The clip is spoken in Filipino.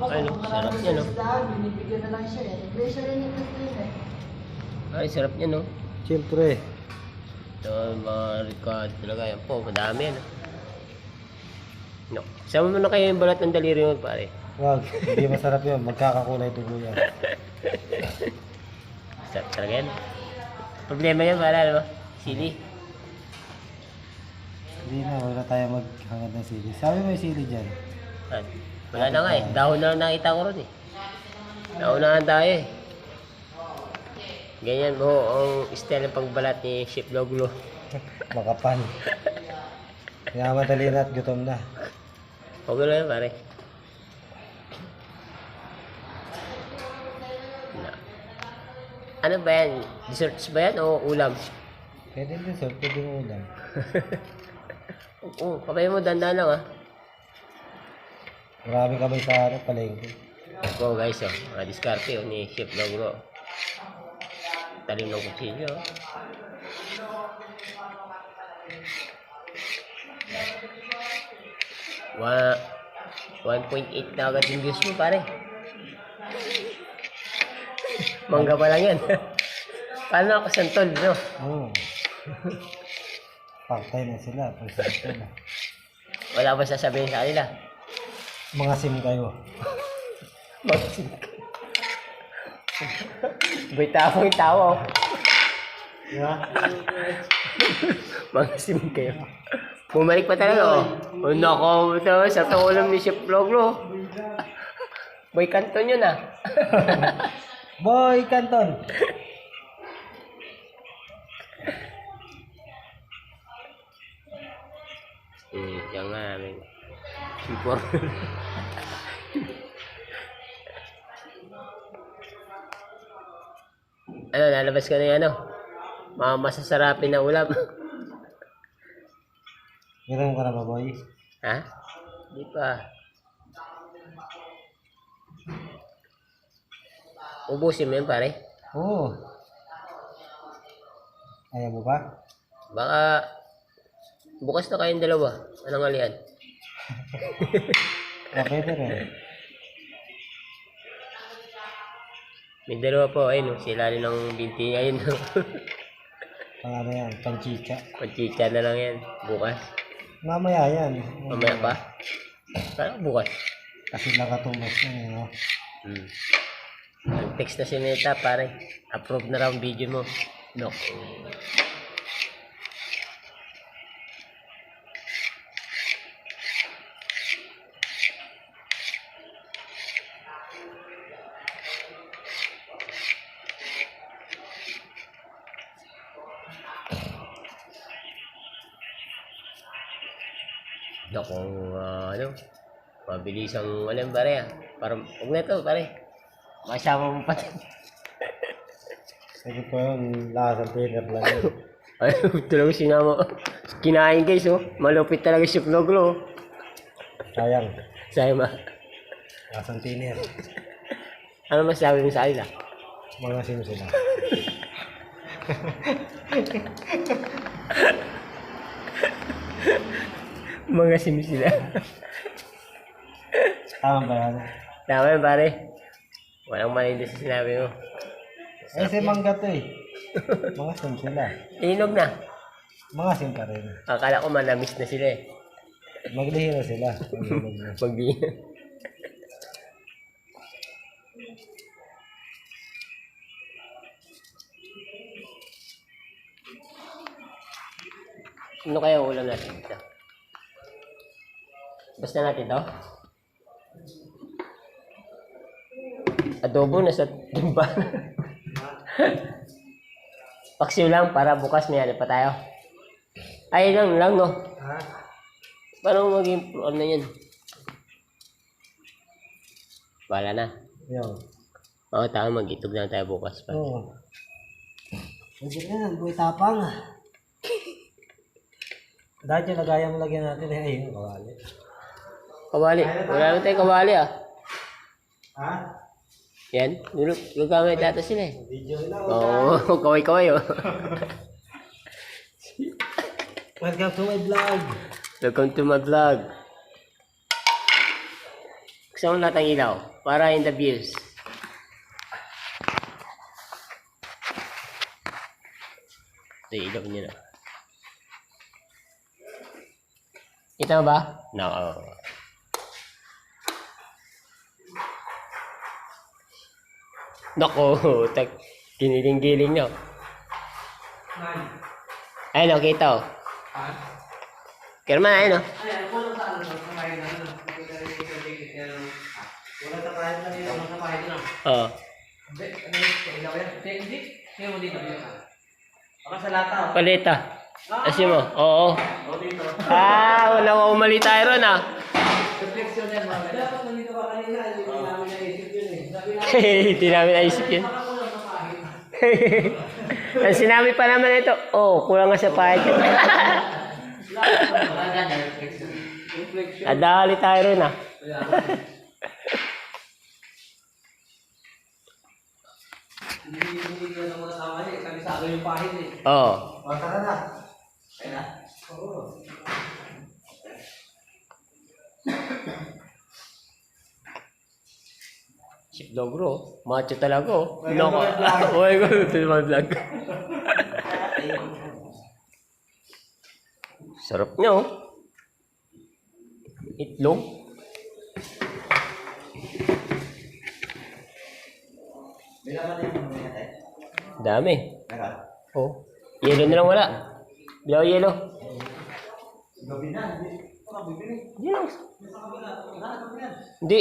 Ay, no, sarap niya, no? Binibigyan na lang siya eh. Pressure rin yung tingin eh. Ay, sarap niya, no? Siyempre. Ito, mga record talaga. Yan po, madami yan. No. Sama mo na kayo yung balat ng daliri mo, pare. Wag, hindi masarap yun. Magkakakulay dugo yan. Sarap talaga yan. Problema yan, pare, ano? Sili. Hindi na, wala tayo maghangad ng sili. Sabi mo yung sili dyan. At, wala na nga eh. Dahon na lang nakita ko ron eh. Naunahan tayo eh. Ganyan po ang style ng pagbalat ni Chef Loglo. Makapal. Kaya madali na at gutom na. Okay lang yan, pare. Na. Ano ba yan? Desserts ba yan o ulam? Pwede din sir, pwede mo ulam. Oo, kapay mo, dandan lang ah. Marami kami sa palengke. Ito guys, oh, mga diskarte oh, ni Chef Logro. Talim ng kutsilyo. Wa 1.8 na agad yung views mo, pare. Mangga pa lang yan. Paano ako santol, no? Oo. Pagtay na sila. Pagtay na. Wala ba sasabihin sa kanila? Mga sim kayo. Magsin ka. Bitaw yung tao. Yeah. Magasim kayo. Bumalik pa talaga, oh. Oh, nako, ito, sa ulam ni Chef Loglo. Boy Canton yun, ah. Boy Canton. Yan nga namin. Sipor. Ano, nalabas ka na yung ano? Mga masasarapin na ulam. Meron ka na ba, boy? Ha? Di pa. Ubusin mo yun, pare. Oo. Ayaw mo ba? Baka bukas na kayong dalawa. Anong alian? Pwede rin. May dalawa po, ayun, sila rin ng binti ngayon. Pang ano yan, pang chicha. Pagchicha na lang yan, bukas. Mamaya yan. Mamaya pa? Parang bukas. Kasi nakatumas na yun, no? Nag-text na si Neta, pare. Approve na raw ang video mo. No. Naku, ano, mabilis ang alam, pare, ah. Parang, huwag na ito, pare. Masama mo pa. Sabi ko yung lasang pinner lang yun. Ay, ito lang sinama. Kinain guys, oh. Malupit talaga si Loglo, oh. Sayang. Sayang ba? Lasang pinner. Ano masabi mo sa kanila? Mga sim sila. Mga sim sila. Tama ba yan? Tama yun, pare. Walang mali doon sa sinabi mo. Eh, si Mangga to eh. Mga sim sila. Inog na. Mga sim pa rin. Akala ko manamis na sila eh. Maglihi na sila. Maglihi na. Pag di. Ano kaya ulam natin dito? Basta natin to? Adobo na sa timba. Paksiw lang para bukas may ano pa tayo. Ay lang no. Ha? Paano maging ano yan? Wala na. Yo. Oo, tama, mag-itog na tayo bukas pa. Oo. Pwede na, buhay tapang. Dahil yung lagayan mo lagyan natin eh, ayun, kawali. Kawali. Wala naman tayong kawali ah. Ha? Yan. Gagamit data sila eh. Video na. Oo, kaway-kaway oh. Welcome to my vlog. Welcome to my vlog. Gusto mo lahat ng ilaw para in the views. Ito yung ilaw niya na. Kita mo ba? No. Nako, kiniling-giling nyo. Ayun o, kita o. Kerman, ayun o. Oo. Palita. Asin mo? Oo. Wala ko umali tayo ron ah. Hindi namin naisip yun. Ang sinabi pa naman ito, kulang nga sa pahit. Nadali tayo ron ah. Oo. Tara na. Chip Logro, macho talaga oh. Loko. Oy, ko ito yung vlog. Sarap niya oh. Itlog. Dami. Oh. Yelo na lang wala. Bilaw yelo. Hindi lang. Hindi.